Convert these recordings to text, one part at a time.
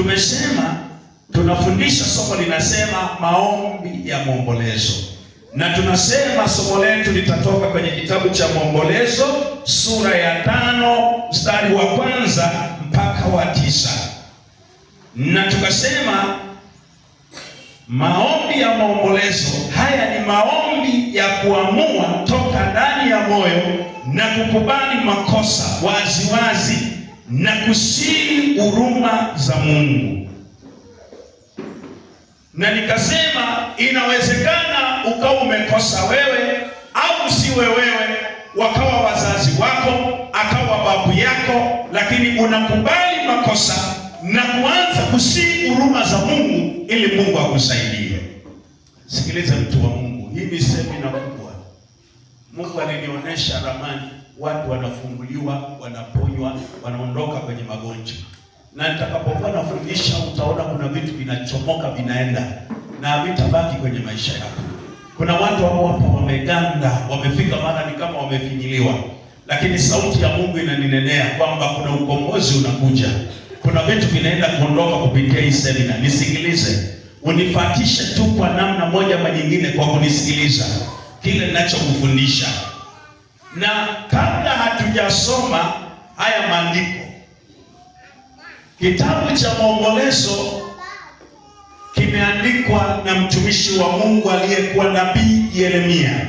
tumesema tunafundisha somo linasema maombi ya maombolezo, na tunasema somo letu litatoka kwenye kitabu cha Maombolezo sura ya 5 mstari wa 1 mpaka wa 9. Na tukasema maombi ya maombolezo haya ni maombi ya kuamua toka ndani ya moyo na kukubali makosa wazi wazi na kusihi huruma za Mungu. Na nikasema inawezekana ukawa umekosa wewe au siwe wewe, wakawa wazazi wako, akawa babu yako, lakini unakubali makosa na kuanza kusihi huruma za Mungu ili Mungu akusaidie. Sikiliza mtu wa Mungu, hii ni semina kubwa. Mungu alinionyesha ramani, watu wanafunguliwa, wanaponywa, wanaondoka kwenye magonjwa. Na nitakapokuwa nafundisha utaona kuna vitu vinachomoka vinaenda na havitabaki kwenye maisha yako. Kuna watu ambao hapo wameganda, wamefika mara ni kama wamefinyiliwa, lakini sauti ya Mungu inaninenea kwamba kuna ukombozi unakuja. Kuna vitu vinaenda kuondoka kupitia hii semina. Nisikilize, unifuatishe tu kwa namna moja ama nyingine kwa kunisikiliza kile ninachokufundisha. Na kabla hatujasoma haya maandiko, kitabu cha Maombolezo kimeandikwa na mtumishi wa Mungu aliyekuwa nabii Yeremia.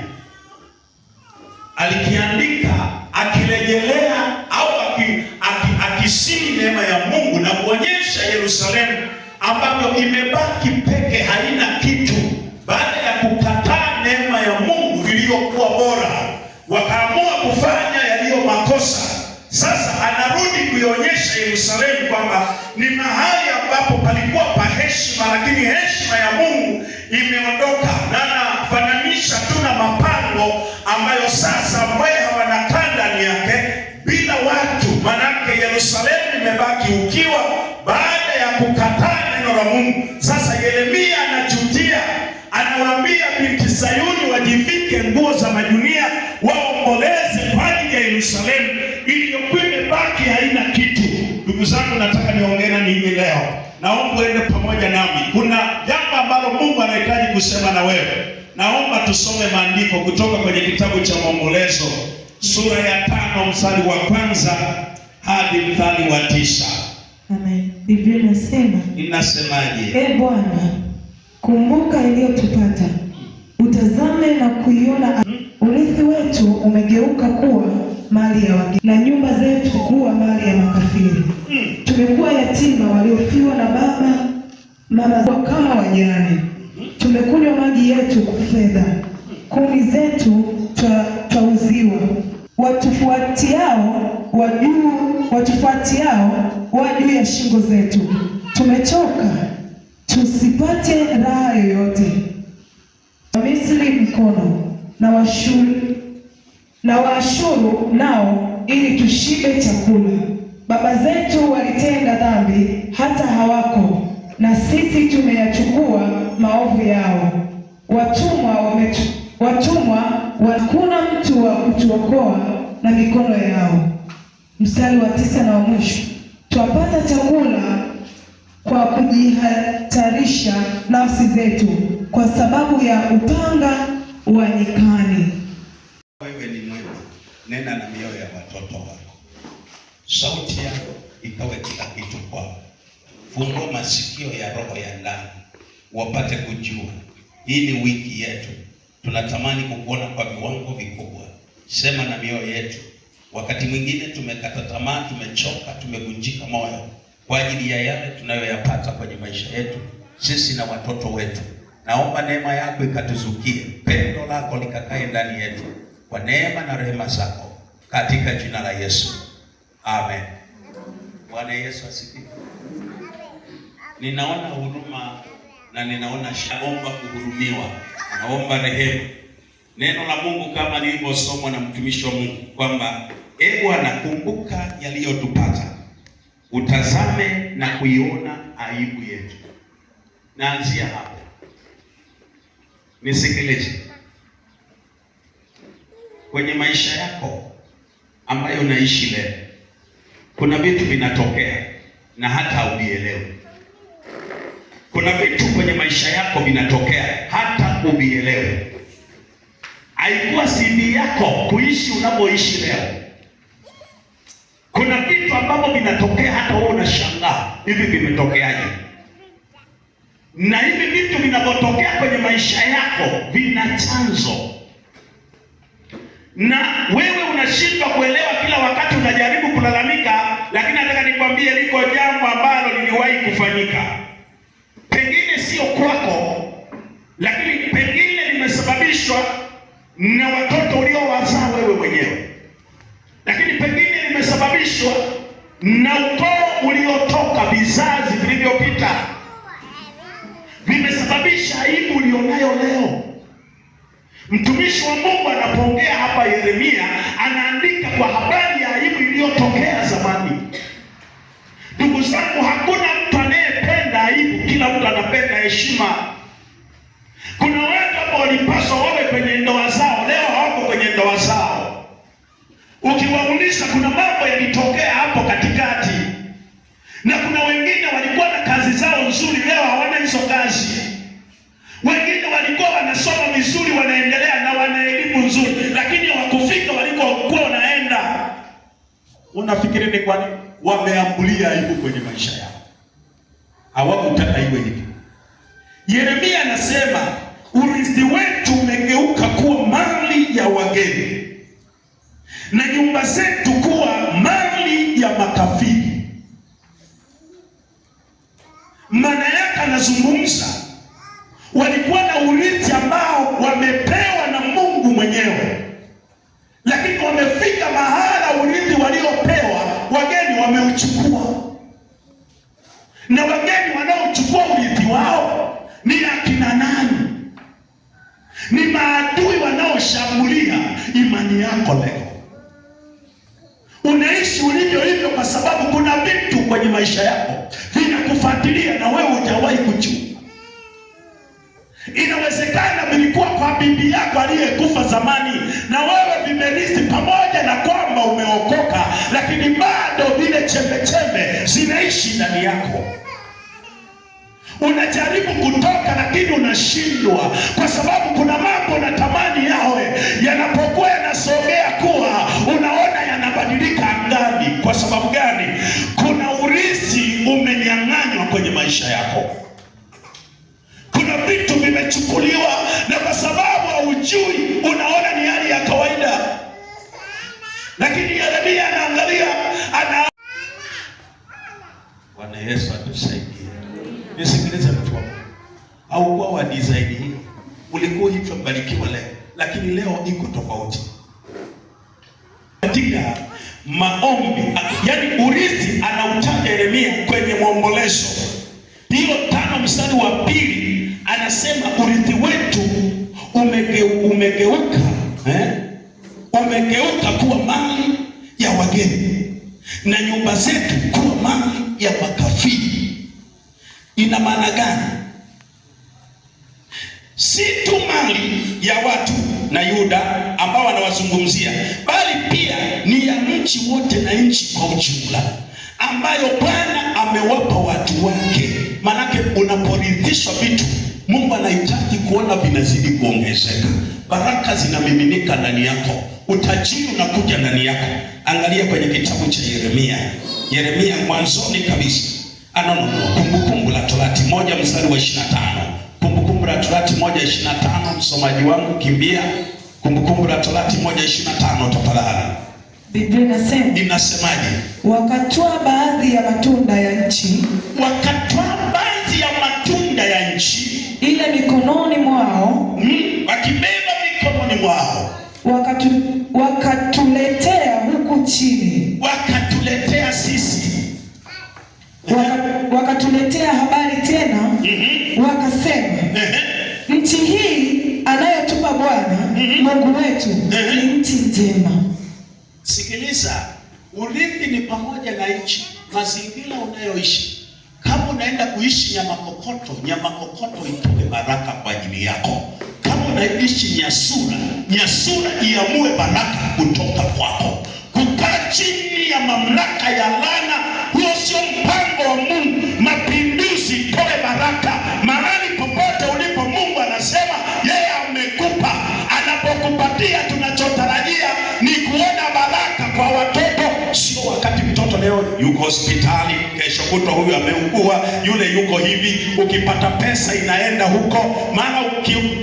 Alikiandika akirejelea au akisihi neema ya Mungu na kuonyesha Yerusalemu ambayo imebaki peke, haina kitu, baada ya kukataa neema ya Mungu iliyokuwa bora, wakaamua kufanya yaliyo makosa. Sasa anarudi kuionyesha Yerusalemu kwamba ni mahali ambapo palikuwa pa heshima, lakini heshima ya Mungu imeondoka. Na anafananisha tu na mapango ambayo sasa mbweha wanakaa ndani yake bila watu. Manake Yerusalemu imebaki ukiwa baada ya kukataa neno la Mungu. Sasa Yeremia anajutia, anawaambia binti Sayuni wajivike nguo za majunia, waomboleze kwa ajili ya Yerusalemu iliyokuwa imebaki haina kitu. Ndugu zangu, nataka niongee na ninyi leo. Naomba uende pamoja nami. Kuna jambo ambalo Mungu anahitaji kusema na wewe. Naomba tusome maandiko kutoka kwenye kitabu cha Maombolezo sura ya 5 mstari wa 1 hadi mstari wa 9. Amen. Biblia inasemaje? Bwana, kumbuka iliyotupata, utazame na kuiona. Urithi wetu umegeuka kuwa mali ya wageni na nyumba zetu kuwa mali ya makafiri. Tumekuwa yatima waliofiwa na mama zao kama wajane. Tumekunywa maji yetu kwa fedha, kuni zetu twauziwa. Watufuatiao wa juu ya shingo zetu. Tumechoka tusipate raha yoyote. Wamisri mkono na Waashuru nao ili tushibe chakula. Baba zetu walitenda dhambi hata hawako, na sisi tumeyachukua maovu yao. Watumwa hakuna mtu wa kutuokoa na mikono yao. Mstari wa 9 na wa mwisho. Twapata chakula kwa kujihatarisha nafsi zetu kwa sababu ya upanga wa nyikani. Wewe ni mwema, nena na mioyo ya watoto wako. Sauti yako ikawe kila kitu kwao. Fungua masikio ya roho ya ndani wapate kujua. Hii ni wiki yetu. Tunatamani kukuona kwa viwango vikubwa. Sema na mioyo yetu. Wakati mwingine tumekata tamaa, tumechoka, tumevunjika moyo kwa ajili ya yale tunayoyapata kwenye maisha yetu sisi na watoto wetu. Naomba neema yako ikatuzukie, pendo lako likakae ndani yetu kwa neema na rehema zako, katika jina la Yesu. Amen. Bwana Yesu asifiwe. Ninaona huruma na ninaona shaomba kuhurumiwa. Naomba rehema. Neno la Mungu kama lilivyosomwa na mtumishi wa Mungu kwamba Bwana, kumbuka yaliyotupata, utazame na kuiona aibu yetu. Naanzia hapo. Nisikilize. Kwenye maisha yako ambayo unaishi leo, kuna vitu vinatokea na hata hauvielewi. Kuna vitu kwenye maisha yako vinatokea hata uvielewe. Haikuwa siri yako kuishi unapoishi leo. Kuna vitu ambavyo vinatokea hata wewe unashangaa, hivi vimetokeaje? Na hivi vitu vinavyotokea kwenye maisha yako vina chanzo, na wewe unashindwa kuelewa. Kila wakati unajaribu kulalamika, lakini nataka nikwambie liko jambo ambalo liliwahi kufanyika. Pengine sio kwako, lakini pengine limesababishwa na watoto uliowazaa wewe mwenyewe, lakini pengine limesababishwa na ukoo uliotoka, vizazi vilivyopita vimesababisha aibu ulionayo leo. Mtumishi wa Mungu anapoongea hapa, Yeremia anaandika kwa habari ya aibu iliyotokea zamani. Ndugu zangu, hakuna mtu anayependa aibu, kila mtu anapenda heshima. Kuna watu ambao walipaswa wawe kwenye ndoa zao, leo hawako kwenye ndoa zao. Ukiwauliza, kuna mambo yalitokea hapo katikati, na kuna wengine walikuwa na kazi zao nzuri, leo hawana hizo kazi. Wengine walikuwa wanasoma vizuri, wanaendelea na wana elimu nzuri, lakini hawakufika walikokuwa wanaenda. Unafikiri ni kwa nini? Wameambulia aibu kwenye maisha yao, hawakutaka iwe hivi. Yeremia anasema urithi wetu umegeuka kuwa mali ya wageni, na nyumba zetu kuwa mali ya makafiri. Maana yake anazungumza, walikuwa na urithi ambao wamepewa na Mungu mwenyewe, lakini wamefika mahala urithi waliopewa wageni wameuchukua. Na wageni wanaochukua urithi wao ni akina nani? Ni maadui wanaoshambulia imani yako leo. Unaishi ulivyo hivyo kwa sababu kuna vitu kwenye maisha yako vinakufuatilia na wewe hujawahi kujua. Inawezekana vilikuwa kwa bibi yako aliyekufa zamani, na wewe vimerithi, pamoja na kwamba umeokoka, lakini bado vile chembe zinaishi ndani yako. Unajaribu kutoka lakini unashindwa, kwa sababu kuna mambo unatamani yawe, yanapokuwa yanasogea kuwa unaona yanabadilika angani. Kwa sababu gani? Kuna urithi umenyang'anywa kwenye maisha yako. Kuna vitu vimechukuliwa, na kwa sababu haujui unaona ni hali ya kawaida. Lakini Yeremia anaangalia, Bwana Yesu atusaidie. Nisikilize mtu wangu, au kwa wa design hii ulikuwa hicho mbarikiwa leo, lakini leo iko tofauti. Katika maombi, yani urithi anautaja Yeremia kwenye Maombolezo hiyo 5 mstari wa 2, anasema urithi wetu umegeuka kuwa mali ya wageni, na nyumba zetu kuwa mali ya makafiri. Ina maana gani? Si tu mali ya watu na Yuda ambao wanawazungumzia, bali pia ni ya nchi wote na nchi kwa ujumla, ambayo Bwana amewapa watu wake. Manake unaporithishwa vitu, Mungu anahitaji kuona vinazidi kuongezeka, baraka zinamiminika ndani yako, utajiri unakuja ndani yako. Angalia kwenye kitabu cha Yeremia mwanzoni kabisa, Kumbukumbu la Torati 1 mstari wa 25. Kumbukumbu la Torati 1:25, msomaji wangu kimbia. Kumbukumbu la Torati 1:25 tafadhali. Biblia inasemaje? Wakatoa baadhi ya matunda ya nchi, ile mikononi mwao, wakibeba mikononi mwao, wakatuletea huku chini, wakatuletea sisi, wakatuletea habari tena, wakasema, nchi hii anayotupa Bwana Mungu wetu ni nchi njema. Sikiliza, urithi ni pamoja na nchi, mazingira unayoishi. Kama unaenda kuishi Nyamakokoto itoe baraka kwa ajili yako. Kama unaishi Nyasura iamue baraka kutoka kwako. Kukaa chini ya mamlaka ya laana, huo sio mpango wa Mungu. Mapinduzi itoe baraka, yuko hospitali, kesho kutwa huyu ameugua, yule yuko hivi. Ukipata pesa inaenda huko, maana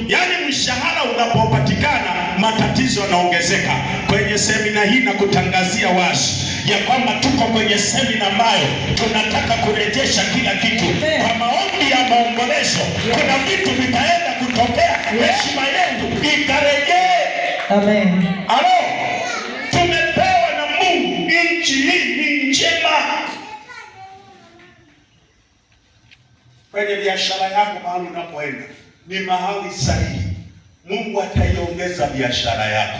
yani mshahara unapopatikana matatizo yanaongezeka. Kwenye semina hii na kutangazia wazi ya kwamba tuko kwenye semina ambayo tunataka kurejesha kila kitu. Kwa maombi ya maombolezo kuna vitu vitaenda kutokea, heshima yetu ikarejee. Amen. Alo, tumepewa na Mungu, nchi hii ni njema. Kwenye biashara yako, mahali unapoenda ni mahali sahihi. Mungu ataiongeza biashara yako.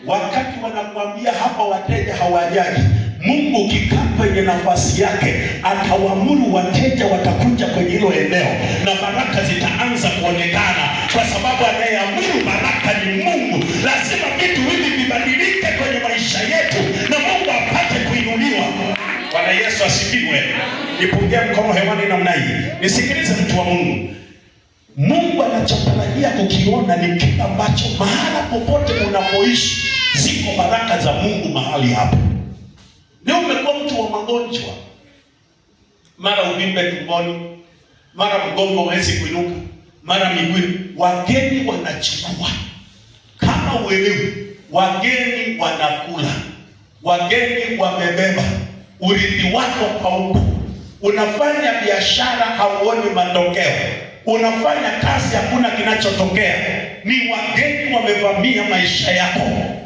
Wakati wanakuambia hapa wateja hawajaji, Mungu ukikaa kwenye nafasi yake atawaamuru wateja watakuja kwenye hilo eneo na baraka zitaanza kuonekana, kwa sababu anayeamuru baraka ni Mungu. Lazima vitu hivi vibadilike kwenye maisha yetu na Mungu apate kuinuliwa. Bwana Yesu asifiwe. Nipungie mkono hewani namna hii. Nisikilize mtu wa Mungu. Mungu anachotarajia kukiona ni kile ambacho mahala popote unapoishi ziko baraka za Mungu mahali hapo. Leo umekuwa mtu wa magonjwa, mara uvimbe tumboni, mara mgongo hawezi kuinuka, mara miguu. Wageni wanachukua, kama uelewi, wageni wanakula, wageni wamebeba urithi wako kwa huko. Unafanya biashara hauoni matokeo, unafanya kazi hakuna kinachotokea, ni wageni wamevamia maisha yako.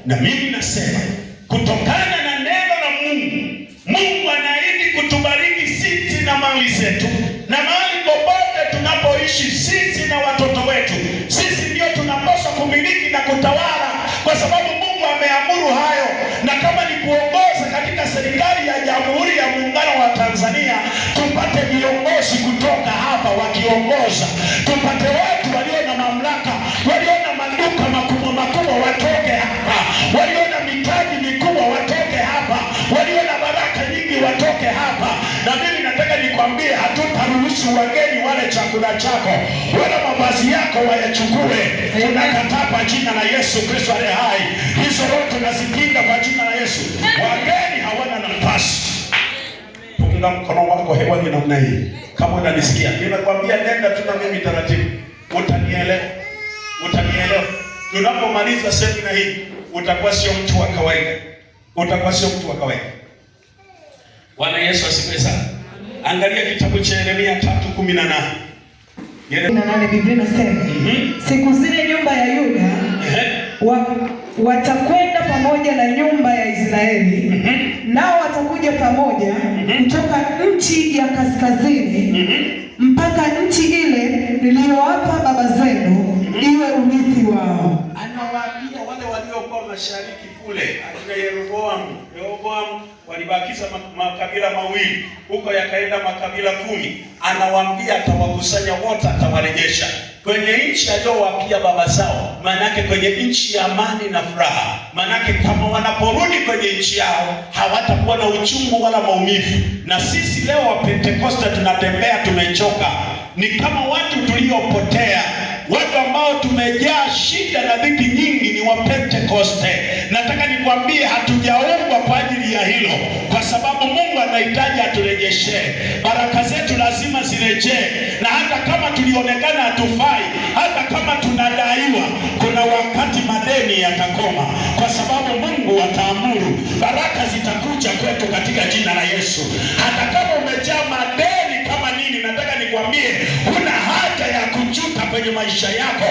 Na mimi nasema kutokana na neno la Mungu, Mungu anaahidi kutubariki sisi na mali zetu, na mahali popote tunapoishi sisi na watoto wetu. Sisi ndio tunapaswa kumiliki na kutawala, kwa sababu Mungu ameamuru hayo. Na kama ni kuongoza katika serikali ya Jamhuri ya Muungano wa Tanzania, tupate viongozi kutoka hapa wakiongoza, tupate watu walio na mamlaka, walio na maduka makubwa makubwa watoke hapa, walio na mitaji mikubwa watoke hapa, walio na baraka nyingi watoke hapa. Na mimi nataka nikwambie, hatutaruhusu wageni wale chakula chako wala mavazi yako wayachukue. Tunakataa kwa jina la Yesu Kristo aliye hai. Hizo roho tunazipinga kwa jina la Yesu. Wageni hawana nafasi. Punga mkono wako hewani namna hii kama unanisikia. Nimekwambia nenda tu na mimi taratibu. Utanielewa. Utanielewa. Tunapomaliza semina hii utakuwa sio mtu wa kawaida. Utakuwa sio mtu wa kawaida. Bwana Yesu asifiwe sana. Angalia kitabu cha Yeremia 3:18. Yeremia Biblia inasema, siku zile nyumba ya Yuda watakwenda pamoja na nyumba ya Israeli, nao watakuja pamoja kutoka nchi ya kaskazini mpaka nchi ile niliyowapa baba zenu iwe urithi wao. Anawaambia wale waliokuwa mashariki kule, akina Yeroboamu walibakiza makabila mawili, huko yakaenda makabila 10. Anawaambia atawakusanya wote, atawarejesha kwenye nchi aliyowapia baba zao, manake kwenye nchi ya amani na furaha. Manake kama wanaporudi kwenye nchi yao hawatakuwa na uchungu wala maumivu. Na sisi leo wa Pentekoste tunatembea tumechoka, ni kama watu tuliopotea, watu ambao tumejaa shida na dhiki nyingi, ni wa Pentekoste. Nataka nikwambie hatujaumbwa kwa ajili ya hilo, kwa sababu Mungu anahitaji aturejeshe. Baraka zetu lazima zirejee, na hata kama tulionekana hatufai, hata kama tunadaiwa, kuna wakati madeni yatakoma, kwa sababu Mungu ataamuru baraka zitakuja kwetu katika jina la Yesu. Hata kama umejaa madeni kama nini, nataka nikwambie huna haja ya kujuta kwenye maisha yako.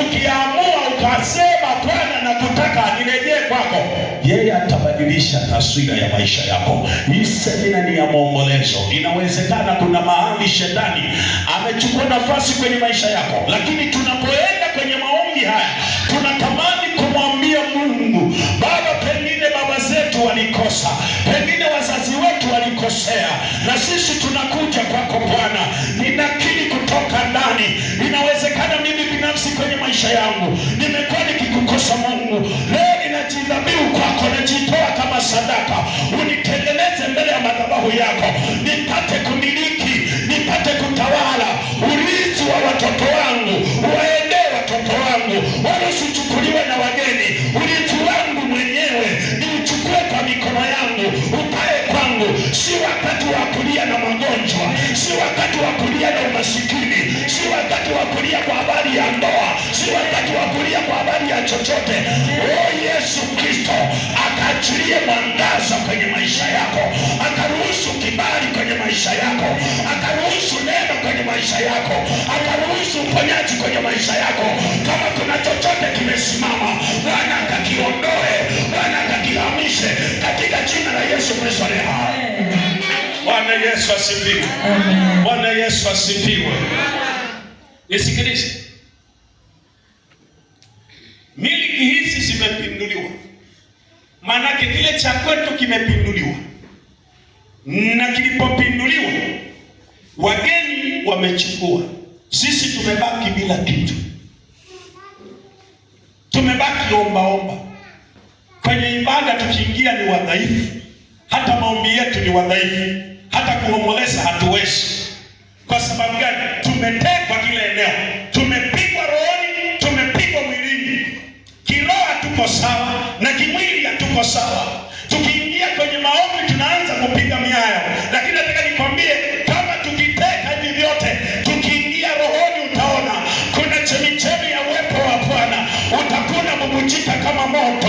Ukiamua ukasema Bwana nakutaka nirejee kwako, yeye atabadilisha taswira ya maisha yako. Hii semina ni ya maombolezo. Inawezekana kuna mahali shetani amechukua nafasi kwenye maisha yako, lakini tunapoenda kwenye maombi haya tunatamani kumwambia Mungu, Baba, pengine baba zetu walikosa, pengine wazazi wetu walikosea, na sisi tunakuja kwako Bwana. Ninakiri kutoka ndani, inawezekana mimi binafsi kwenye maisha yangu nimekuwa nikikukosa Mungu. Leo ninajidhabihu kwako, najitoa kama sadaka. Unitengeneze mbele ya madhabahu yako, nipate kumiliki, nipate kutawala urithi wa watoto wangu. Waendee watoto wangu, wala usichukuliwe na wageni. Urithi wangu mwenyewe niuchukue kwa mikono yangu, ukae kwangu. Si chochote. Yesu Kristo akaachilie mwangaza kwenye maisha yako, akaruhusu kibali kwenye maisha yako, akaruhusu neno kwenye maisha yako, akaruhusu uponyaji kwenye maisha yako. Kama kuna chochote kimesimama, Bwana akakiondoe, Bwana akakihamishe katika jina la Yesu Kristo aliye hai. Bwana Yesu asifiwe. Bwana Yesu asifiwe. Nisikilize. Miliki hizi zimepinduliwa. Maanake kile cha kwetu kimepinduliwa. Na kilipopinduliwa, wageni wamechukua. Sisi tumebaki bila kitu. Tumebaki omba. Kwenye ibada tukiingia ni wadhaifu. Hata maombi yetu ni wadhaifu. Hata kuomboleza hatuwezi. Kwa sababu gani? Tumetekwa kile eneo. Tumepigwa rohoni, tumepigwa mwilini. Kiroho hatuko sawa na kimwili hatuko sawa. Tukiingia kwenye maombi tunaanza kupiga miayo. Lakini nataka nikwambie, kama tukiteka hivi vyote, tukiingia rohoni, utaona kuna chemichemi ya uwepo wa Bwana. Utakuna bubujika kama moto.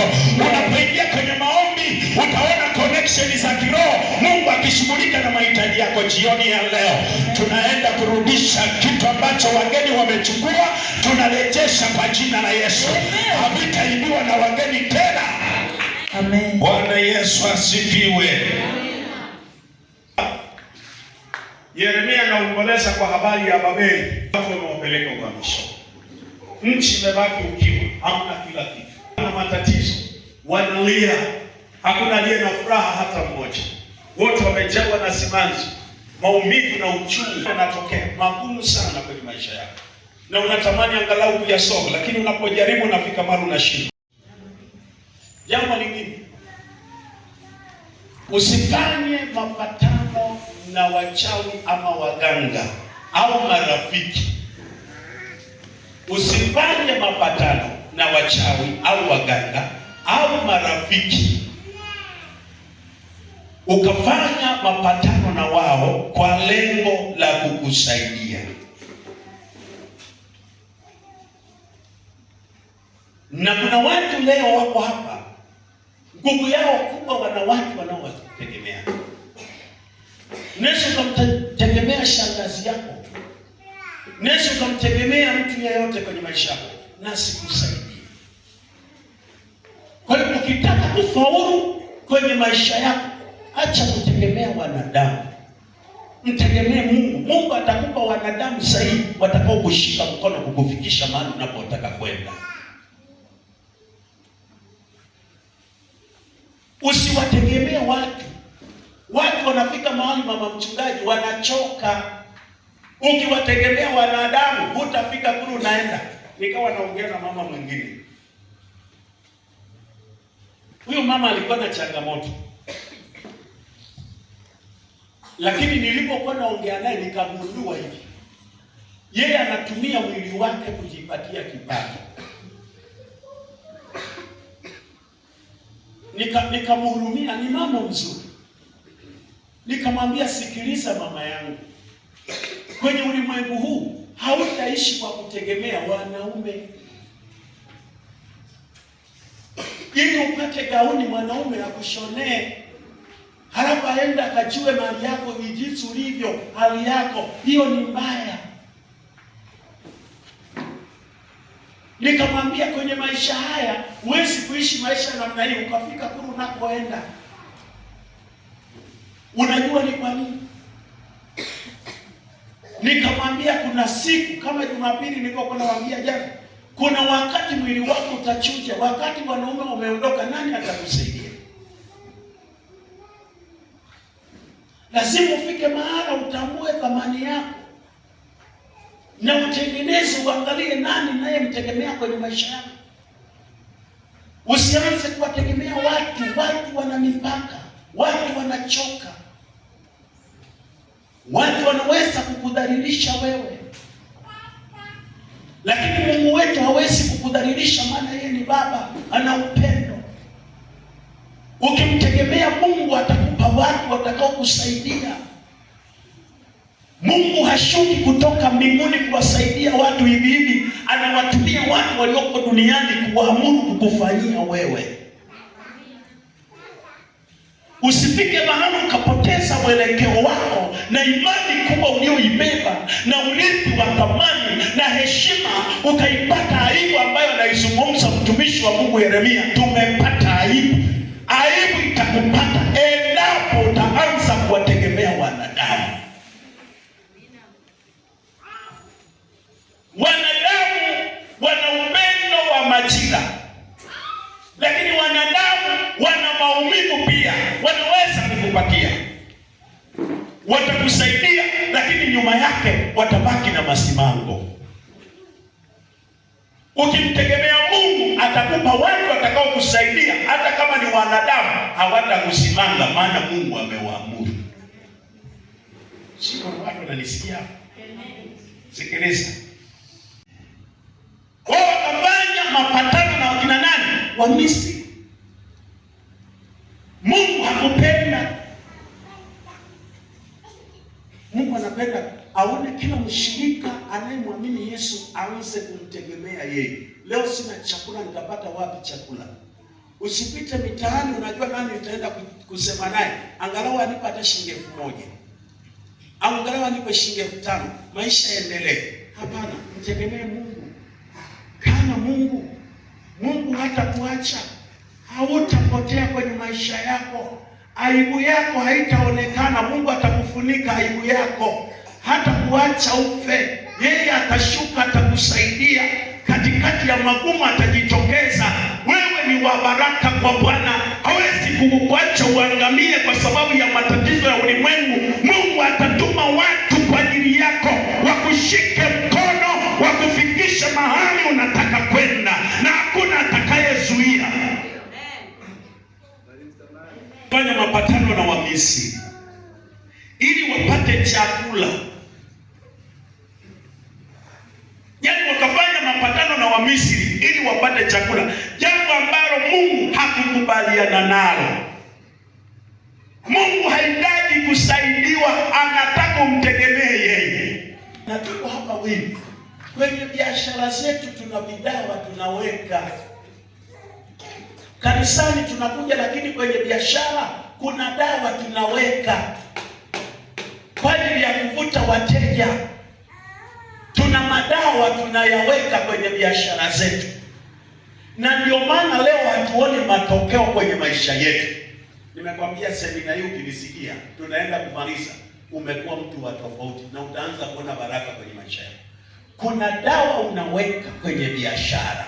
Unapoingia kwenye maombi, utaona connection za kiroho, Mungu akishughulika na mahitaji yako. Jioni ya leo tunaenda kurudisha kitu ambacho wageni wamechukua, tunarejesha kwa jina la Yesu. Havitaibiwa na wageni tena. Amen. Bwana Yesu asifiwe. Yeremia anaomboleza kwa habari ya Babeli. Watu wamewapeleka uhamisho. Nchi imebaki ukiwa, hamna kila kitu. Kuna matatizo, wanalia, hakuna aliye na furaha hata mmoja. Wote wamejawa na simanzi, maumivu na uchungu yanatokea magumu sana kwenye maisha yako. Na unatamani angalau kuyasoma, lakini unapojaribu unafika mahali unashindwa. Jambo lingine, usifanye mapatano na wachawi ama waganga au marafiki. Usifanye mapatano na wachawi au waganga au marafiki, ukafanya mapatano na wao kwa lengo la kukusaidia. Na kuna watu leo wako hapa, nguvu yao kubwa, wana watu wanaowategemea. Unaweza ukamtegemea shangazi yako, unaweza ukamtegemea mtu yeyote kwenye maisha yako na sikusaidie. Kwa hiyo ukitaka kufaulu kwenye maisha yako, acha kutegemea wanadamu, mtegemee Mungu. Mungu atakupa wanadamu sahihi watakao kushika mkono kukufikisha mahali unapotaka kwenda. Usiwategemee watu. Watu wanafika mahali, mama mchungaji, wanachoka. Ukiwategemea wanadamu, hutafika kule unaenda. Nikawa naongea na mama mwingine. Huyo mama alikuwa na changamoto. Lakini nilipokuwa naongea naye nikagundua hivi. Yeye anatumia mwili wake kujipatia kipato. Nikamhurumia, ni mama mzuri. Nikamwambia, sikiliza mama yangu, kwenye ulimwengu huu hautaishi kwa kutegemea wanaume. Ili upate gauni mwanaume akushonee, halafu aenda akajue mali yako ni jinsi ulivyo, hali yako, hiyo ni mbaya. Nikamwambia, kwenye maisha haya huwezi kuishi maisha namna hiyo ukafika kule unakoenda. Unajua ni kwa nini? Nikamwambia, kuna siku kama Jumapili nilikuwa nawaambia jana, kuna wakati mwili wako utachuja. Wakati wanaume wameondoka, nani atakusaidia? Lazima ufike mahala utambue thamani yako na utengeneze, uangalie nani naye mtegemea kwenye maisha yako. Usianze kuwategemea watu. Watu wana mipaka, watu wanachoka, watu wanaweza kukudhalilisha wewe, lakini Mungu wetu hawezi kukudhalilisha, maana yeye ni Baba, ana upendo. Ukimtegemea Mungu atakupa watu watakao kusaidia. Mungu hashuki kutoka mbinguni kuwasaidia watu hivi hivi, anawatumia watu walioko duniani kuamuru kukufanyia wewe. Usifike mahali ukapoteza mwelekeo wako na imani kubwa ulioibeba na urithi wa thamani na heshima, ukaipata aibu ambayo anaizungumza mtumishi wa Mungu Yeremia. Tumepata aibu. Aibu itakupata endapo utaanza kuwategemea wanadamu. Wanadamu wana upendo wa majira, lakini wanadamu wana maumivu pia. Wanaweza kukupatia, watakusaidia, lakini nyuma yake watabaki na masimango. Ukimtegemea Mungu, atakupa watu watakao kusaidia, hata kama ni wanadamu hawatakusimanga, maana Mungu amewaamuru. Sio watu wananisikia? Sikiliza. Wao wakafanya mapatano na wakina nani? Wa Misri. Mungu hakupenda. Mungu anapenda aone kila mshirika anayemwamini Yesu aanze kumtegemea yeye. Leo sina chakula, nitapata wapi chakula? Usipite mitaani, unajua nani nitaenda kusema naye, angalau anipe hata shilingi 1000. Angalau anipe shilingi 5000, maisha yaendelee. Hapana, mtegemee Mungu. Kana Mungu hatakuacha. Hautapotea kwenye maisha yako. Aibu yako haitaonekana. Mungu atakufunika aibu yako. Hata kuacha ufe. Yeye atashuka, atakusaidia. Katikati ya magumu atajitokeza. Wewe ni wa baraka kwa Bwana. Hawezi kukuacha uangamie kwa sababu ya matatizo ya ulimwengu. Mungu atatuma watu kwa ajili yako, wakushike mkono, wakufikisha mahali unataka kwenda, na hakuna atakayezuia. Fanya mapatano na Wamisri ili wapate chakula. Yaani wakafanya mapatano na Wamisri ili wapate chakula, jambo ambalo Mungu hakukubaliana nalo. Mungu hahitaji kusaidiwa, anataka umtegemee yeye. Na tuko hapa wengi kwenye biashara zetu, tuna bidhaa tunaweka. Kanisani tunakuja, lakini kwenye biashara kuna dawa tunaweka kwa ajili ya kuvuta wateja. Tuna madawa tunayaweka kwenye biashara zetu, na ndio maana leo hatuoni matokeo kwenye maisha yetu. Nimekwambia semina hii ukilisikia, tunaenda kumaliza, umekuwa mtu wa tofauti na utaanza kuona baraka kwenye maisha yako. Kuna dawa unaweka kwenye biashara,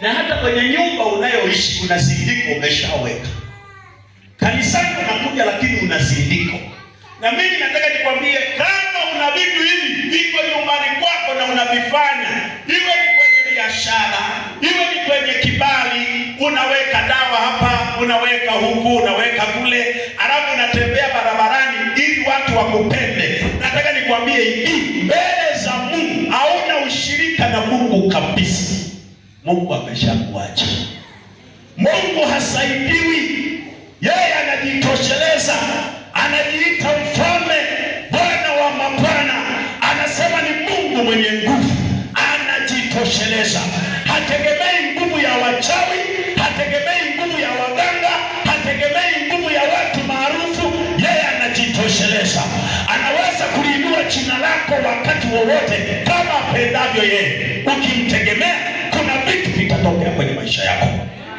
na hata kwenye nyumba unayoishi kuna sindiko umeshaweka. Kanisani unakuja, lakini una sindiko. Na mimi nataka nikwambie, kama una vitu hivi viko nyumbani kwako na unavifanya, iwe ni kwenye biashara, iwe ni kwenye kibali, unaweka dawa hapa, unaweka huku, unaweka kule, alafu unatembea barabarani ili watu wakupende. Nataka nikwambie hivi, mbele za Mungu hauna ushirika na Mungu kabisa. Mungu ameshakuacha. Mungu hasaidiwi. Yeye anajitosheleza. Anajiita mfalme, Bwana wa mabwana. Anasema ni Mungu mwenye nguvu. Anajitosheleza. Hategemei nguvu ya wachawi, hategemei nguvu ya waganga, hategemei nguvu ya watu maarufu. Yeye anajitosheleza. Anaweza kuliinua jina lako wakati wowote kama apendavyo yeye. Ukimtegemea, kuna vitu vitatokea kwenye maisha yako.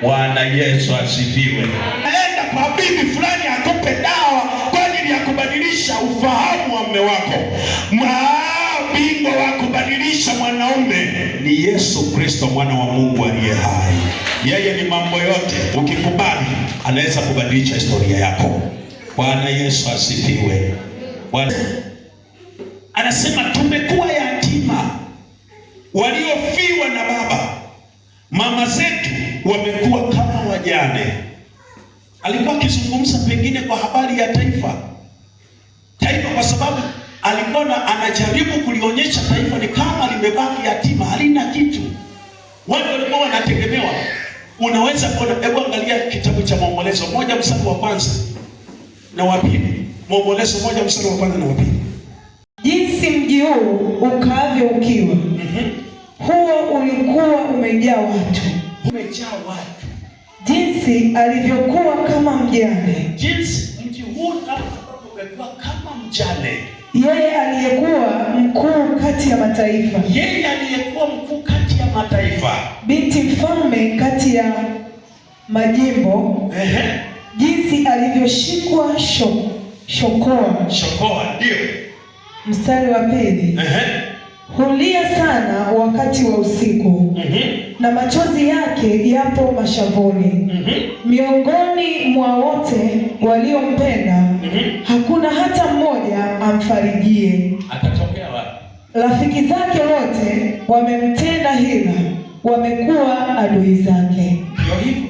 Bwana Yesu asifiwe. Naenda kwa bibi fulani akupe dawa kwa ajili ya kubadilisha ufahamu wa mume wako. Bingwa wa kubadilisha mwanaume ni Yesu Kristo, mwana wa Mungu aliye hai. Yeye ni mambo yote. Ukikubali, anaweza kubadilisha historia yako. Bwana Yesu asifiwe. Bwana anasema tumekuwa yatima waliofiwa na baba. Mama zetu wamekuwa kama wajane. Alikuwa akizungumza pengine kwa habari ya taifa, kwa sababu alikuwa anajaribu kulionyesha taifa ni kama limebaki yatima, halina kitu. Watu walikuwa wanategemewa. Unaweza kuona, hebu angalia kitabu cha Maombolezo 1 mstari wa kwanza na wa pili. Maombolezo 1 mstari wa kwanza na wa pili. ukaavyo ukiwa. Huo ulikuwa umejaa watu. Jinsi alivyokuwa kama mjane. Jinsi mji huu umekuwa kama mjane. Yeye aliyekuwa mkuu kati ya mataifa. Yeye aliyekuwa mkuu kati ya mataifa. Binti mfalme kati ya majimbo. Jinsi alivyoshikwa shokoa. Ndio. Mstari wa pili. Hulia sana wakati wa usiku. Na machozi yake yapo mashavuni. Miongoni mwa wote waliompenda hakuna hata mmoja amfarijie. Atatokea wapi? Rafiki zake wote wamemtenda hila, wamekuwa adui zake. Ndio hivyo.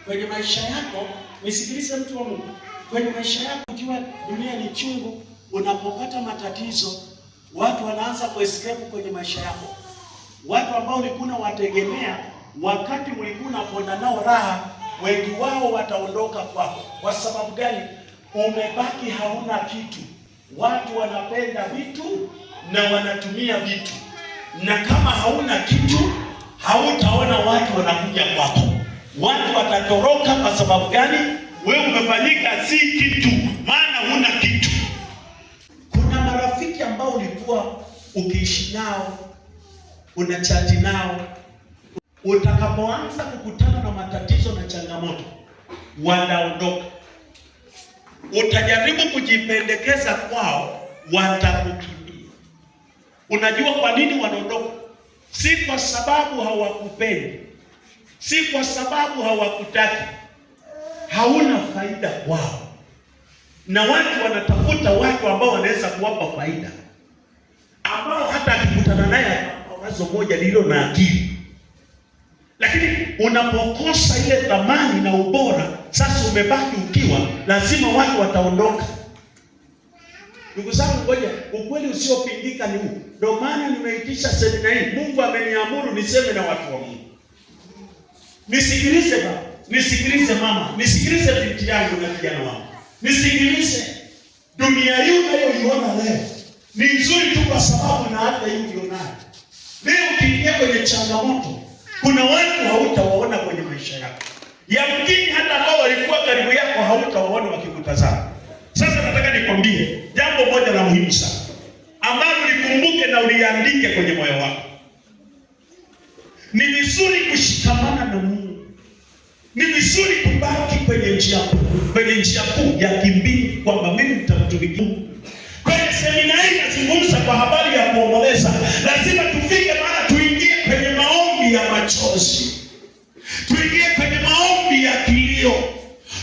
Kwenye maisha yako, nisikilize mtu wa Mungu. Kwenye maisha yako ukiwa dunia ni chungu, unapopata matatizo, watu wanaanza kuescape kwenye maisha yako. Watu ambao ulikuwa wategemea wakati mlikuwa unaponda nao raha, wengi wao wataondoka kwako. Kwa sababu gani? Umebaki hauna kitu. Watu wanapenda vitu na wanatumia vitu. Na kama hauna kitu, hautaona watu wanakuja kwako. Watu watatoroka kwa sababu gani? Wewe umefanyika si kitu, maana huna kitu. Kuna marafiki ambao ulikuwa ukiishi nao, unachati nao, utakapoanza kukutana na matatizo na changamoto, wanaondoka. Utajaribu kujipendekeza kwao, watakukimbia. Unajua kwa nini wanaondoka? Si kwa sababu hawakupendi, si kwa sababu hawakutaki. Hauna faida kwao. Na watu wanatafuta watu ambao wanaweza kuwapa faida, ambao hata akikutana naye wazo moja lilo na akili. Lakini unapokosa ile thamani na ubora, sasa umebaki ukiwa, lazima watu wataondoka. Ndugu zangu, ngoja, ukweli usiopindika ni huu. Ndio maana nimeitisha semina hii. Mungu ameniamuru niseme na watu wa Mungu. Nisikilize baba, nisikilize mama, nisikilize binti yangu na kijana wangu. Nisikilize. Dunia hii unayoiona leo ni nzuri tu kwa sababu na hata hii ulionayo. Leo ukiingia kwenye changamoto, kuna watu hautawaona kwenye maisha yako. Yamkini hata ambao walikuwa karibu yako hautawaona wakikutazama. Sasa nataka nikwambie jambo moja la muhimu sana, ambalo likumbuke na uliandike kwenye moyo wako. Ni vizuri kushikamana na Mungu. Ni vizuri kubaki kwenye njia kuu ya kimbingu, kwamba mimi nitamtumikia Mungu. Kwenye semina hii nazungumza kwa habari ya kuomboleza. Lazima tufike mara tuingie kwenye maombi ya machozi. Tuingie kwenye maombi ya kilio.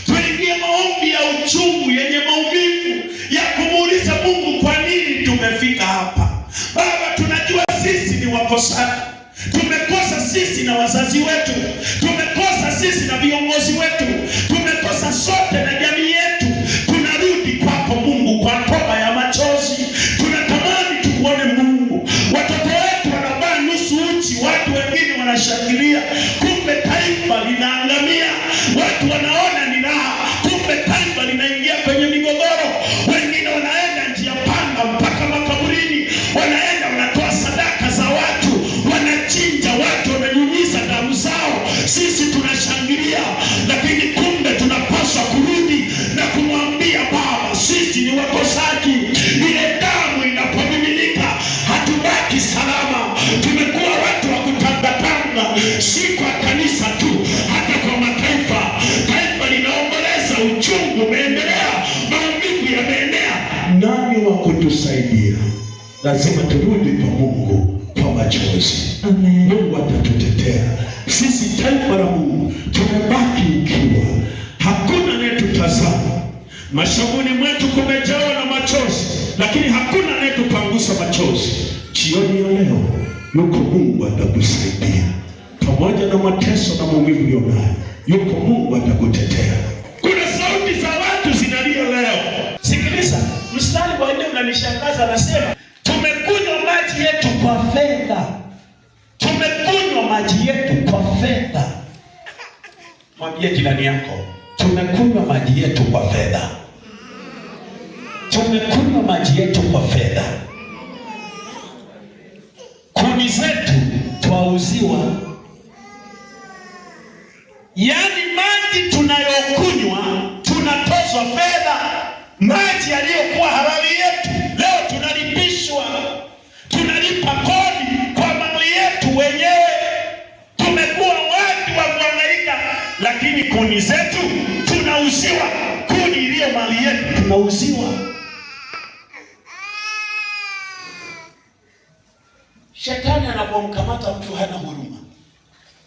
Tuingie maombi ya uchungu yenye maumivu, ya kumuuliza Mungu, kwa nini tumefika hapa? Baba, tunajua sisi ni wakosaji. Tumekosa sisi na wazazi wetu. Tumekosa sisi na viongozi wetu. Tumekosa sote na jamii yetu. Tunarudi kwako Mungu kwa toba ya machozi. Tunatamani tukuone Mungu. Watoto wetu wanavaa nusu uchi, watu wengine wanashangilia, kumbe taifa linaangamia. Watu wanaona ni raha, kumbe taifa linaingia kwenye migogoro. Wengine wanaenda njia panda mpaka makaburini, wanaenda wanatoa sadaka za watu, wanachinja watu, wananyunyiza damu zao. Sisi tunashangilia, lakini kumbe tunapaswa kurudi na kumwambia Baba, sisi ni wakosaji. Ile damu inapomiminika, hatubaki salama. Tumekuwa watu wa kutangatanga, si kwa kanisa tu, hata kwa mataifa. Taifa linaomboleza, uchungu umeendelea, maumivu yameenea. Nani wa kutusaidia? Lazima turudi kwa Mungu kwa machozi. Amen. Mungu atatutetea. Sisi taifa la Mungu tumebaki ukiwa, hakuna anayetutazama. Mashavuni mwetu kumejawa na machozi, lakini hakuna anayetupangusa machozi. Jioni ya leo yuko Mungu atakusaidia. Pamoja na mateso na maumivu ulionayo, yuko Mungu atakutetea. Kuna sauti za watu zinalia leo. Sikiliza, mstari wa 4 unanishangaza, anasema tumekunywa maji yetu kwa fedha. Tumekunywa maji yetu kwa fedha. Mwambie jirani yako, tumekunywa maji yetu kwa fedha. Tumekunywa maji yetu kwa fedha. Yaani maji tunayokunywa tunatozwa fedha. Maji yaliyokuwa halali yetu leo tunalipishwa, tunalipa kodi kwa mali yetu wenyewe. Tumekuwa watu wa kuhangaika, lakini kuni zetu tunauziwa. Kuni iliyo mali yetu tunauziwa. Shetani anapomkamata mtu hana huruma.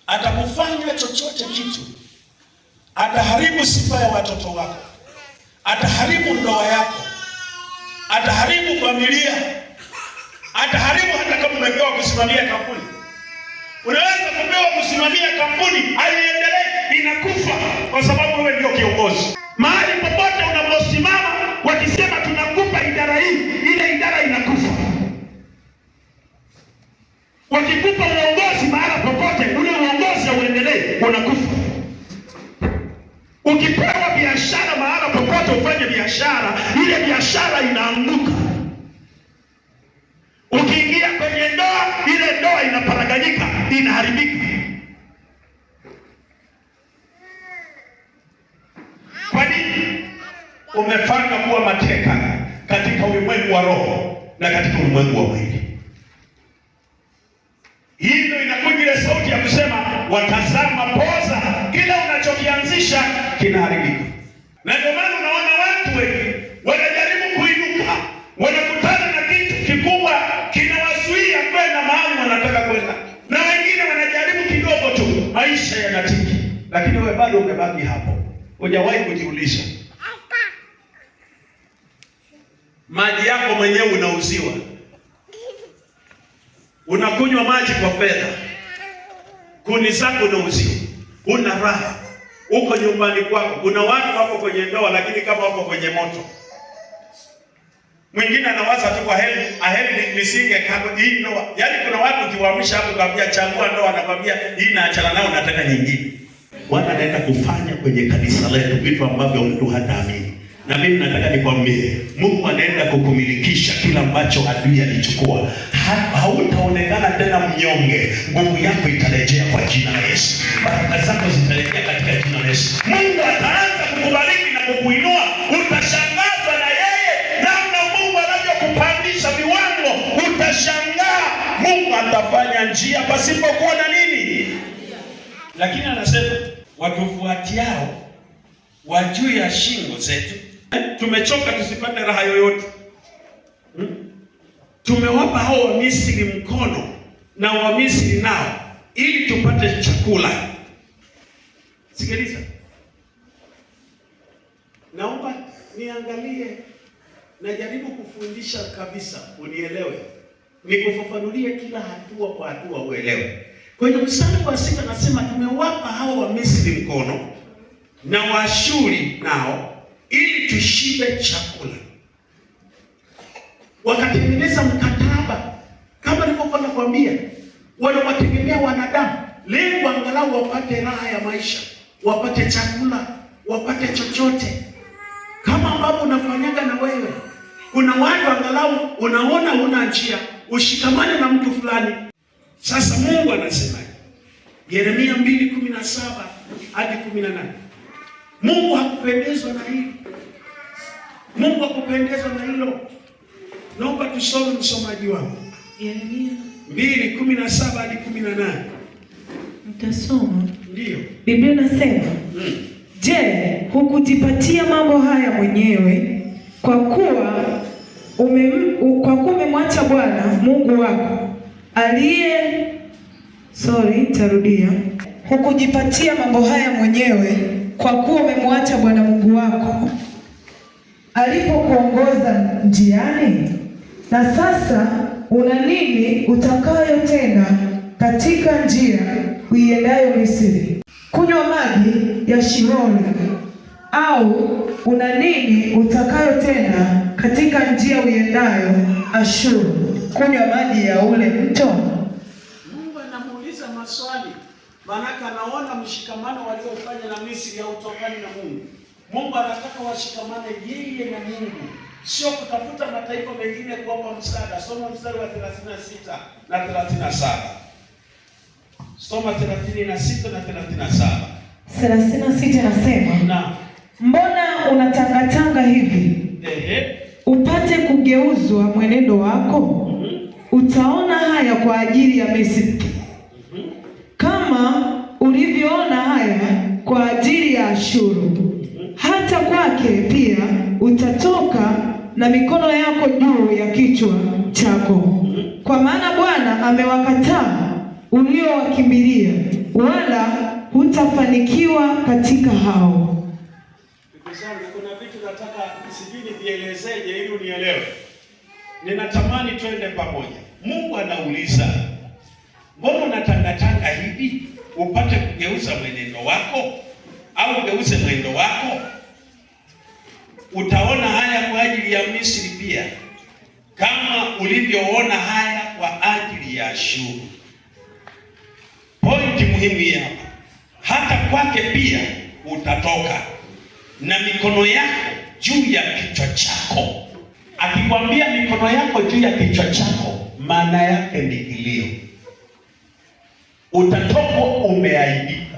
Atakufanya chochote kitu. Ataharibu sifa ya watoto wako, ataharibu ndoa yako, ataharibu familia, ataharibu hata kama umepewa kusimamia kampuni. Unaweza kupewa kusimamia kampuni, haiendelee, inakufa kwa sababu wewe ndio kiongozi. Mahali popote unaposimama wakisema tunakupa idara hii, ile idara inakufa. Wakikupa uongozi mahali popote, ule uongozi hauendelee, unakufa. Ukipewa biashara mahali popote ufanye biashara, ile biashara inaanguka. Ukiingia kwenye ndoa, ile ndoa inaparaganyika, inaharibika. Kwa nini? Umefanywa kuwa mateka katika ulimwengu wa roho na katika ulimwengu wa mwili. Hii ndio inakuja ile sauti ya kusema, watazama poza, kila unachokianzisha kinaharibika. Na ndio maana unaona watu wengi wanajaribu kuinuka, wanakutana na kitu kikubwa kinawazuia kwenda mahali wanataka kwenda, na wengine wanajaribu kidogo tu, maisha yanatiki, lakini wewe bado umebaki hapo. Hujawahi kujiuliza, maji yako mwenyewe unauziwa. Unakunywa maji kwa fedha, kuni zako unauziwa, una raha. Uko nyumbani kwako, kuna watu wako kwenye ndoa, lakini kama wako kwenye moto. Mwingine anawaza tu kwa heri nisinge kama hii ndoa. Yaani kuna watu ukiwaamsha hapo kwambia chagua ndoa, anakwambia hii naachana nao, nataka nyingine. Bwana anaenda kufanya kwenye kanisa letu vitu ambavyo mtu hataamini. Na mimi nataka nikwambie, Mungu anaenda kukumilikisha kila ambacho adui alichukua. Hautaonekana tena mnyonge. Nguvu yako itarejea kwa jina la Yesu. Baraka zako zitarejea katika jina la Yesu. Mungu ataanza kukubariki na kukuinua. Utashangazwa na yeye, namna Mungu anavyokupandisha viwango. Utashangaa. Mungu atafanya njia pasipokuwa na nini. Lakini anasema watufuatiao wa juu ya shingo zetu. Tumechoka tusipate raha yoyote. Tumewapa hao wa Misri mkono na wa Misri nao ili tupate chakula. Sikiliza. Naomba niangalie, najaribu kufundisha kabisa unielewe. Nikufafanulie kila hatua kwa hatua uelewe. Kwenye mstari wa 6 nasema tumewapa hao wa Misri mkono na Waashuri nao ili tushibe chakula. Wakatengeneza mkataba kama nilivyokuwa nakwambia, wanawategemea wanadamu, lengo angalau wapate raha ya maisha, wapate chakula, wapate chochote. Kama ambavyo unafanyaga na wewe. Kuna watu angalau unaona una njia, ushikamane na mtu fulani. Sasa Mungu anasema Yeremia 2:17 hadi 18. Mungu hakupendezwa na hilo. Mungu hakupendezwa na hilo. Naomba tusome, msomaji wangu. Yeremia 2:17 hadi 18. Mtasoma. Ndio. Biblia inasema, Je, hukujipatia mambo haya mwenyewe kwa kuwa umemwacha Bwana Mungu wako tarudia. Hukujipatia mambo haya mwenyewe kwa kuwa umemwacha Bwana Mungu wako alipokuongoza njiani? Na sasa una nini utakayotenda katika njia uiendayo Misri? Kunywa maji ya Shihori? Au una nini utakayotenda katika njia uiendayo Ashuru? Kunywa maji ya ule mto? Mungu anamuuliza maswali, maana anaona mshikamano waliofanya na Misri hautokani na Mungu. Mungu anataka washikamane yeye na Mungu, sio kutafuta mataifa mengine kuomba msaada. Soma mstari wa 36 na 37. Soma 36 na 37. 36 nasema, mbona unatangatanga hivi? Upate kugeuzwa mwenendo wako? Utaona haya kwa ajili ya Misri, kama ulivyoona haya kwa ajili ya Ashuru. Hata kwake pia utatoka na mikono yako juu ya kichwa chako, kwa maana Bwana amewakataa uliowakimbilia, wala hutafanikiwa katika hao. Ndugu zangu, kuna vitu nataka sijui nivielezeje ili unielewe. Ninatamani twende pamoja. Mungu anauliza, mbona unatangatanga hivi? Upate kugeuza mwenendo wako au ugeuze mwendo wako? Utaona haya kwa ajili ya Misri pia, kama ulivyoona haya kwa ajili ya Ashuru. Pointi muhimu hapa, hata kwake pia utatoka na mikono yako juu ya kichwa chako. Akikwambia mikono yako juu ya kichwa chako, maana yake ni kilio. Utatoka umeaibika,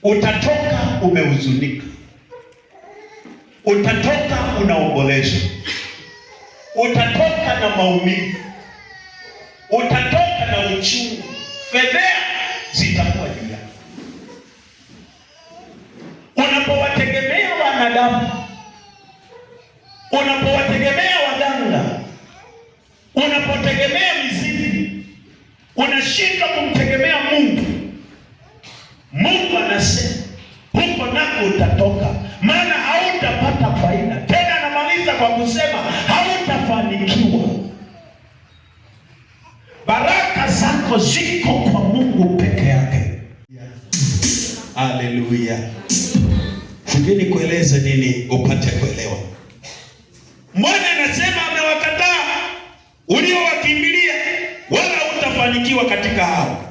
utatoka umehuzunika, utatoka unaomboleza, utatoka na maumivu, utatoka na uchungu. Fedheha zitakuwa juu yako. Unapowategemea wanadamu, unapowategemea waganga, unapotegemea mizimu, unashindwa kumtegemea Mungu. Mungu anasema huko nako utatoka, maana hautapata faida tena. Anamaliza kwa kusema hautafanikiwa. Baraka zako ziko kwa Mungu peke yake. Haleluya. Sijui nikueleze nini upate kuelewa. Mbona anasema amewakataa uliowakimbilia, wala hutafanikiwa katika hao.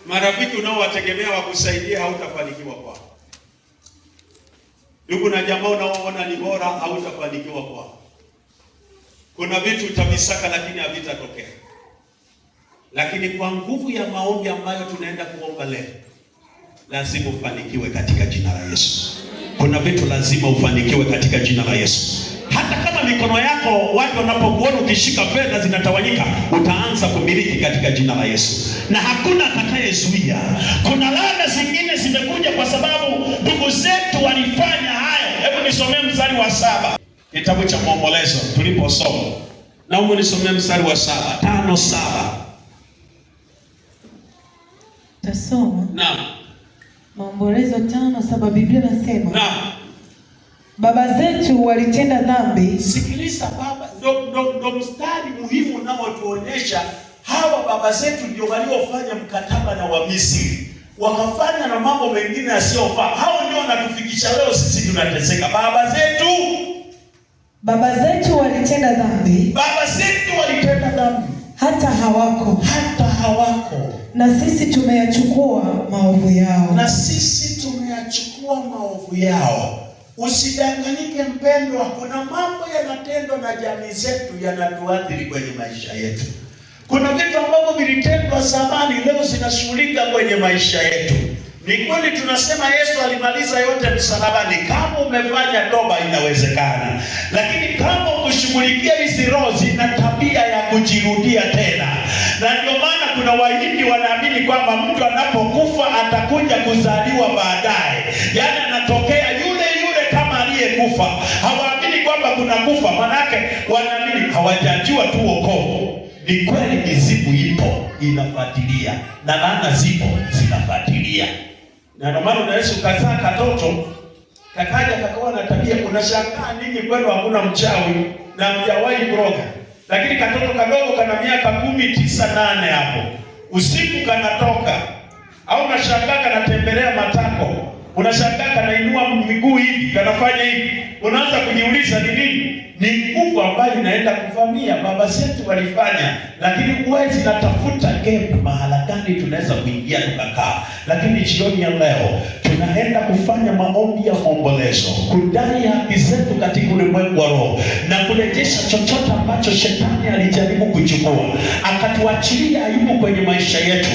Marafiki unaowategemea wakusaidia, hautafanikiwa kwao. Ndugu na jamaa unaoona ni bora, hautafanikiwa kwao. Kuna vitu utavisaka lakini havitatokea. Lakini kwa nguvu ya maombi ambayo tunaenda kuomba leo, lazima ufanikiwe katika jina la Yesu. Kuna vitu lazima ufanikiwe katika jina la Yesu. Hata kama mikono yako watu wanapokuona ukishika fedha zinatawanyika, utaanza kumiliki katika jina la Yesu, na hakuna atakayezuia. Kuna laana zingine zimekuja kwa sababu ndugu zetu walifanya hayo. Hebu nisomee mstari wa 7 kitabu cha Maombolezo tuliposoma. Naomba nisomee mstari wa 7, 5:7. Tasoma. Naam. Maombolezo 5:7, Biblia inasema, naam, baba zetu walitenda dhambi. Sikiliza baba, ndo mstari muhimu unaotuonyesha hawa baba zetu ndio waliofanya mkataba na Wamisri, wakafanya na mambo mengine yasiyofaa. Hao ndio wanatufikisha leo sisi tunateseka. Baba zetu walitenda dhambi. Baba zetu walitenda dhambi. Hata hawako. Na sisi tumeyachukua maovu yao. Usidanganyike mpendwa, kuna mambo yanatendwa na jamii zetu yanatuathiri kwenye maisha yetu. Kuna vitu ambavyo vilitendwa zamani leo zinashughulika kwenye maisha yetu. Ni kweli tunasema Yesu alimaliza yote msalabani. Kama umefanya toba inawezekana. Lakini kama kushughulikia hizi roho zina tabia ya kujirudia tena. Na ndio maana kuna Wahindi wanaamini kwamba mtu anapokufa atakuja kuzaliwa baadaye. Yaani anatokea yule kama aliyekufa. Hawaamini kwamba kuna kufa, manake wanaamini hawajajua tu wokovu. Ni kweli mizimu ipo inafuatilia, na laana zipo zinafuatilia. Na ndio maana unaweza ukazaa katoto kakaja kakawa na tabia, unashangaa nini kwenu hakuna mchawi na mjawahi kuroga. Lakini katoto kadogo kana miaka 10, 9, 8 hapo, usiku kanatoka, au unashangaa kanatembelea matako, unashangaa kanainua miguu hivi, kanafanya hivi. Unaanza kujiuliza ni nini? Ni nguvu ambayo inaenda kuvamia. Baba zetu walifanya, lakini huwezi natafuta gap mahala gani tunaweza kuingia tukakaa. Lakini jioni ya leo tunaenda kufanya maombi ya maombolezo, kudai haki zetu katika ulimwengu wa roho na kurejesha chochote ambacho shetani alijaribu kuchukua, akatuachilia aibu kwenye maisha yetu.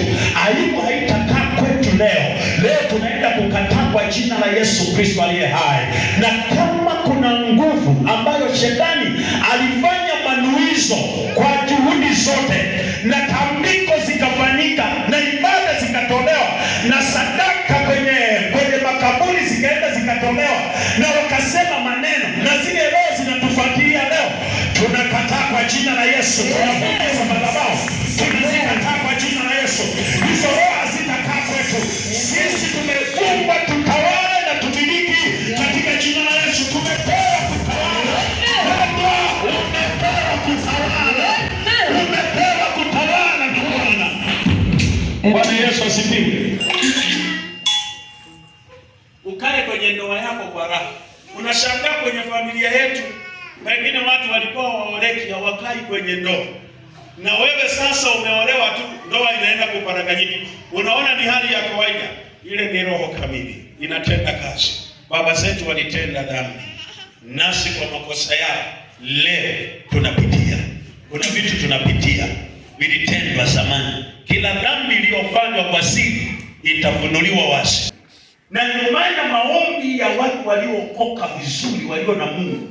Aibu haitakaa kwetu leo. Leo tunaenda kukataa kwa jina la Yesu Kristo aliye hai. Na kama kuna nguvu ambayo shetani alifanya manuizo kwa juhudi zote, na tambiko zikafanyika, na ibada zikatolewa, na sadaka kwenye makaburi zikaenda zikatolewa, na wakasema maneno, na zile roho zinatufuatilia leo, tunakataa kwa jina la Yesu. Tunavunja madhabahu, tunazikataa kwa jina la Yesu. Hizo roho hazitakaa kwetu. Sisi tumefungwa tutawale na tumiliki katika jina la Yesu. Tumepewa kutawala. Umepewa kutawala. Umepewa kutawala na Bwana. Bwana Yesu asifiwe. Ukae kwenye ndoa yako kwa raha. Unashangaa kwenye familia yetu, wengine watu walikuwa waoleki, hawakai kwenye ndoa. Na wewe sasa umeolewa tu, ndoa inaenda kuparaganyika. Unaona ni hali ya kawaida. Ile ni roho kamili inatenda kazi. Baba zetu walitenda dhambi, nasi kwa makosa yao leo tunapitia. Kuna vitu tunapitia vilitendwa zamani. Kila dhambi iliyofanywa kwa siri itafunuliwa wazi. Na ndio maana maombi ya watu waliookoka vizuri, walio na Mungu,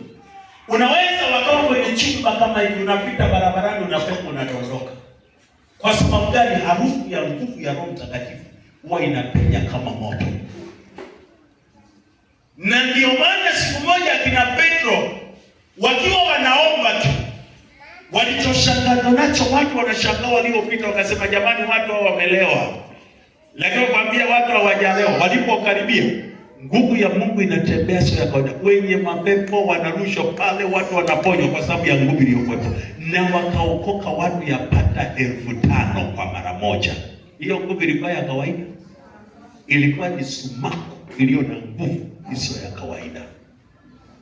unaweza wakawa kwenye chumba kama hivi, unapita barabarani, unapepo unadondoka. Kwa sababu gani? Harufu ya nguvu ya Roho Mtakatifu huwa inapenya kama moto. Na ndio maana siku moja kina Petro wakiwa wanaomba tu, walichoshangazwa nacho watu wanashangaa, waliopita wakasema, jamani, watu hao wamelewa. Lakini kwambia watu hawajalewa. Walipokaribia, nguvu ya Mungu inatembea sio ya kawaida. Wenye mapepo wanarushwa pale, watu wanaponywa kwa sababu ya nguvu iliyokuwepo. Na wakaokoka watu yapata 5,000 kwa mara moja. Hiyo nguvu ilikuwa ya kawaida? Ilikuwa ni sumaku iliyo na nguvu isiyo ya kawaida.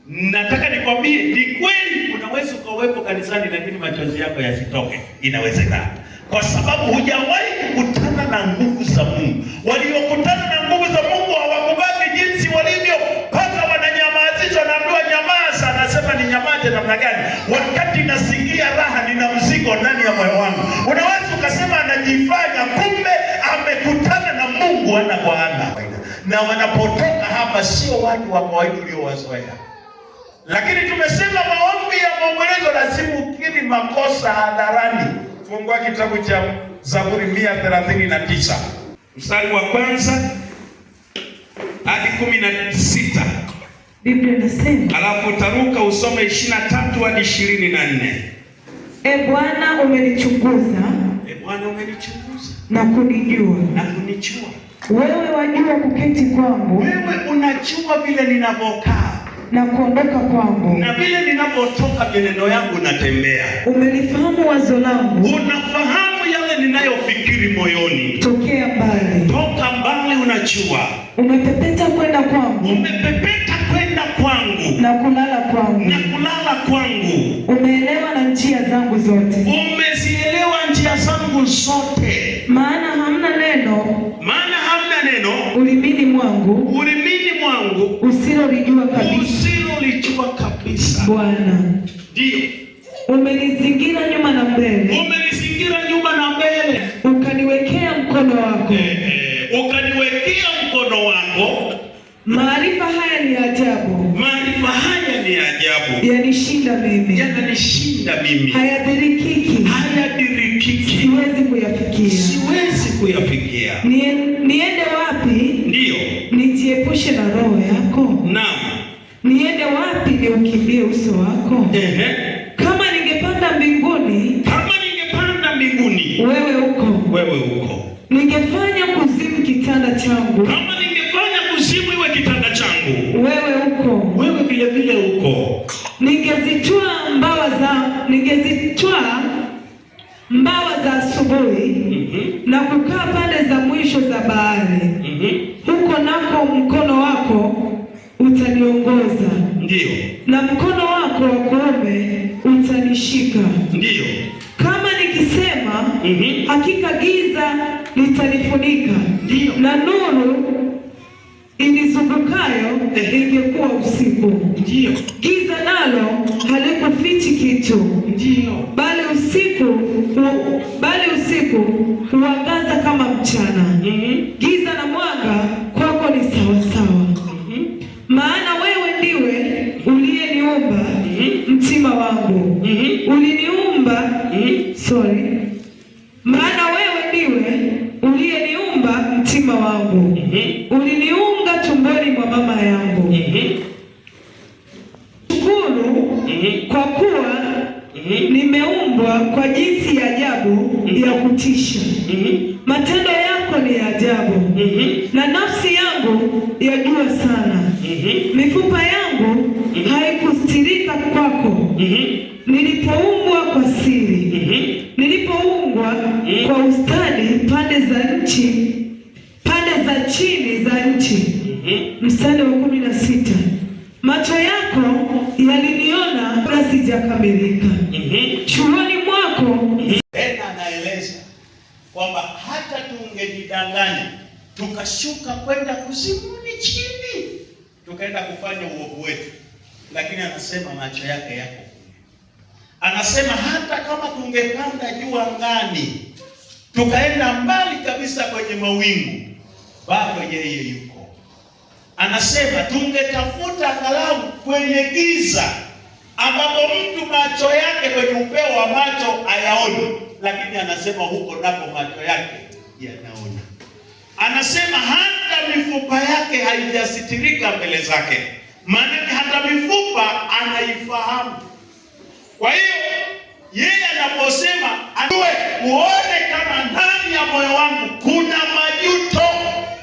Nataka nikwambie, ni kweli unaweza ukawepo kanisani lakini machozi yako yasitoke. Inawezekana. Kwa sababu hujawahi kukutana na nguvu za Mungu. Waliokutana na nguvu za Mungu hawakubaki jinsi walivyo, mpaka wananyamazishwa. Naambiwa nyamaza, anasema ni nyamaze namna gani? Wakati nasikia raha, nina mzigo ndani ya moyo wangu. Unaweza ukasema anajifanya, kumbe amekutana na Mungu ana kwa ana. Na wanapotoka hapa sio watu wa kawaida uliowazoea. Lakini tumesema maombi ya maombolezo lazima ukiri makosa hadharani. Fungua kitabu cha Zaburi 139 mstari wa kwanza hadi 16. Biblia inasema, alafu utaruka usome 23 hadi 24. Bwana umenichunguza. Bwana umenichunguza na kunijua. Wewe wajua kuketi kwangu. Wewe unajua vile ninavyokaa na kuondoka kwangu, na vile ninapotoka mienendo yangu natembea. Umelifahamu wazo langu. Unafahamu yale ninayofikiri moyoni. Tokea mbali. Toka mbali unajua. Umepepeta kwenda kwangu. Umepepeta kwenda kwangu. Na kulala kwangu. Na kulala kwangu. Umeelewa na njia zangu zote. Umezielewa njia zangu zote. Maana hamna neno ulimini mwangu usilolijua kabisa. Bwana, ndio umenizingira nyuma na mbele. Ukaniwekea mkono wako. Maarifa haya ni ajabu. Yanishinda mimi. Hayadirikiki. Siwezi kuyafikia. Niende wapi? Ndio. Nijiepushe na roho yako? Naam. Niende wapi niukimbie uso wako? Kama ningepanda mbinguni, wewe uko. Ningefanya kuzimu kitanda changu, kama ningefanya kuzimu iwe kitanda changu, wewe uko. Wewe vile uko. Ningezitwaa mbawa za asubuhi na kukaa pande za mwisho za bahari. Huko nako mkono wako utaniongoza. Ndio. Na mkono wako wa kuume utanishika. Ndio. Kama nikisema hakika giza litanifunika, ndio, na nuru inizungukayo ingekuwa usiku. Ndio. Giza nalo halikufichi kitu. Ndio. Bali usiku huangaza kama mchana. Giza na mwanga kwako ni sawasawa. Maana wewe ndiwe uliyeniumba mtima wangu. Uliniumba Maana wewe ndiwe uliyeniumba mtima wangu. Uliniunga tumboni mwa mama yangu. Shukuru kwa kuwa nimeumbwa kwa jinsi ya ajabu ya kutisha. Matendo yako ni ya ajabu, na nafsi yangu yajua sana. Mifupa yangu haikustirika kwako, nilipoumbwa kwa siri, nilipoumbwa kwa ustadi pande za chini za nchi. Mstari wa 16. Macho yako yaliniona kabla sijakamilika. Chuoni mwako. Tena anaeleza kwamba hata tungejidanganya tukashuka kwenda kuzimuni chini tukaenda kufanya uovu wetu, lakini anasema macho yake yako. Anasema hata kama tungepanda juu angani tukaenda mbali kabisa kwenye mawingu, bado yeye yuko. Anasema tungetafuta angalau kwenye giza ambapo mtu macho yake kwenye upeo wa macho hayaoni, lakini anasema huko napo macho yake yanaona. Anasema hata mifupa yake haijasitirika mbele zake, maana hata mifupa anaifahamu. Kwa hiyo yeye anaposema uone kama ndani ya moyo wangu kuna majuto,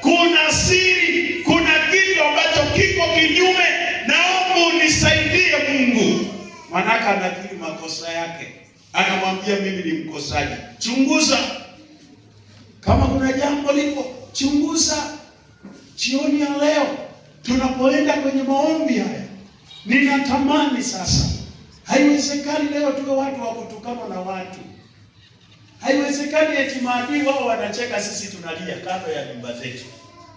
kuna siri, kuna kitu ambacho kiko kinyume, naomba unisaidie Mungu. Manaka anakiri makosa yake, anamwambia mimi ni mkosaji. Chunguza kama kuna jambo liko, chunguza. Jioni ya leo tunapoenda kwenye maombi haya, ninatamani sasa, haiwezekani leo tuwe watu wa kutukana na watu. Haiwezekani eti maadui wao wanacheka, sisi tunalia kando ya nyumba zetu.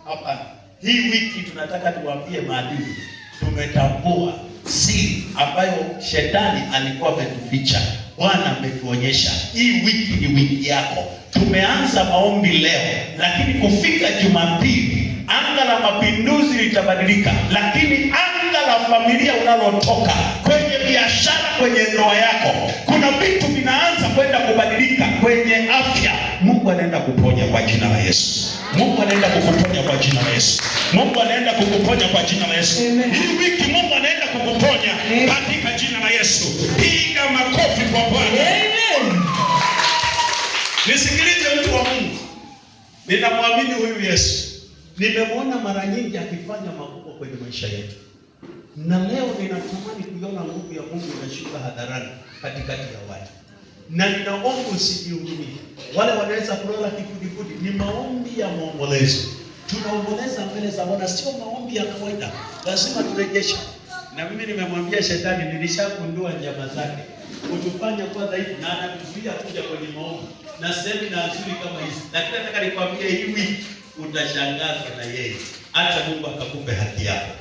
Hapana. Hii wiki tunataka tuwaambie maadui tumetambua siri ambayo shetani alikuwa ametuficha. Bwana ametuonyesha. Hii wiki ni wiki yako. Tumeanza maombi leo, lakini kufika Jumapili anga la mapinduzi litabadilika, lakini anga la familia unalotoka, kwenye biashara, kwenye ndoa yako, kuna vitu vinaanza kwenda kubadilika. Kwenye afya, Mungu anaenda kuponya kwa jina la Yesu. Mungu anaenda kukuponya kwa jina la Yesu. Mungu anaenda kukuponya kwa jina la Yesu. Hii wiki Mungu anaenda kukuponya katika jina la Yesu. Piga makofi kwa Bwana. Amen. Nisikilize mtu wa Mungu. Ninamwamini huyu Yesu. Nimemwona mara nyingi akifanya makubwa kwenye maisha yetu. Na leo ninatamani kuiona nguvu ya Mungu inashuka hadharani katikati ya watu. Na ninaomba usijihurumie. Wale wanaweza kulala kifudifudi, ni maombi ya maombolezo. Tunaomboleza mbele za Bwana, sio maombi ya kawaida. Lazima turejeshe. Na mimi nimemwambia shetani, nilishagundua njama zake. Kutufanya kwa dhaifu, na anatuzuia kuja kwenye maombi na semina nzuri kama hizi. Lakini nataka nikwambie hii wiki utashangazwa na yeye. Acha Mungu akakupe haki yako.